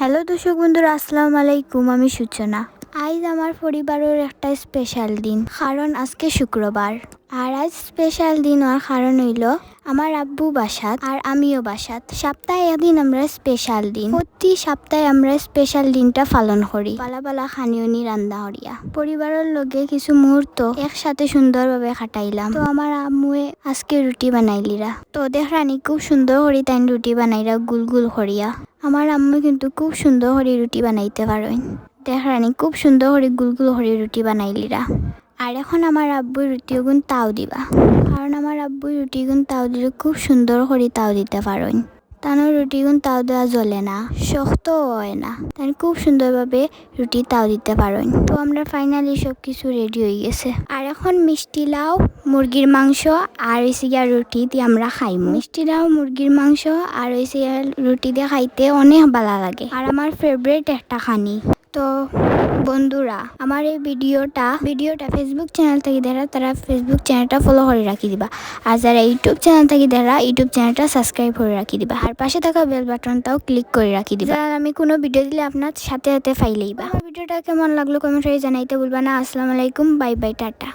Hello দর্শক বন্ধুরা, আসসালামু আলাইকুম। আমি সূচনা। আজ আমার পরিবারের একটা স্পেশাল দিন, কারণ আজকে শুক্রবার। আর আজ স্পেশাল দিন হওয়ার কারণ হইল আমার আব্বু বাসাত আর আমিও বাসাত। সপ্তাহে একদিন আমরা স্পেশাল দিন, প্রতি সপ্তাহে আমরা স্পেশাল দিনটা পালন করি। পালা পালা খানিওনি রান্না করিয়া পরিবারের লগে কিছু মুহূর্ত একসাথে সুন্দরভাবে কাটাইলাম। তো আমার আম্মুয়ে আজকে রুটি বানাইলিরা, তো দেখরানি খুব সুন্দর করে তাই রুটি বানাইরা গুল গুল করিয়া। আমার আম্মু কিন্তু খুব সুন্দর করে রুটি বানাইতে পারেন। দেখরানি খুব সুন্দর করে গুলগুল করে রুটি বানাইলিরা। আর এখন আমার আব্বুর রুটি গুণ তাও দিবা, কারণ আমার আব্বুর রুটি গুণ তাও দিলে খুব সুন্দর করে তাও দিতে পারেন। তানোর রুটি গুণ তাও দেওয়া জ্বলে না, শক্তও হয় না, তাই খুব সুন্দরভাবে রুটি তাও দিতে পারেন। তো আমরা ফাইনালি সব কিছু রেডি হয়ে গেছে। আর এখন মিষ্টি লাউ, মুরগির মাংস আর গিয়া রুটি দিয়ে আমরা খাইমু। মিষ্টি লাউ, মুরগির মাংস আর গিয়া রুটি দিয়ে খাইতে অনেক ভালো লাগে, আর আমার ফেভারিট একটা খানি। তো বন্ধুরা, আমার এই ভিডিওটা ফেসবুক চ্যানেল থেকে দেখা তারা ফেসবুক চ্যানেলটা ফলো করে রাখি দিবা, আর যারা ইউটিউব চ্যানেল থেকে দেখা ইউটিউব চ্যানেলটা সাবস্ক্রাইব করে রাখি দিবা, আর পাশে থাকা বেল বাটনটাও ক্লিক করে রাখি দিবা, আর আমি কোনো ভিডিও দিলে আপনার সাথে সাথে ফাইলেইবা। আমার ভিডিওটা কেমন লাগলো কমেন্ট করে জানাইতে ভুলবা না। আসসালামু আলাইকুম, বাই বাই, টাটা।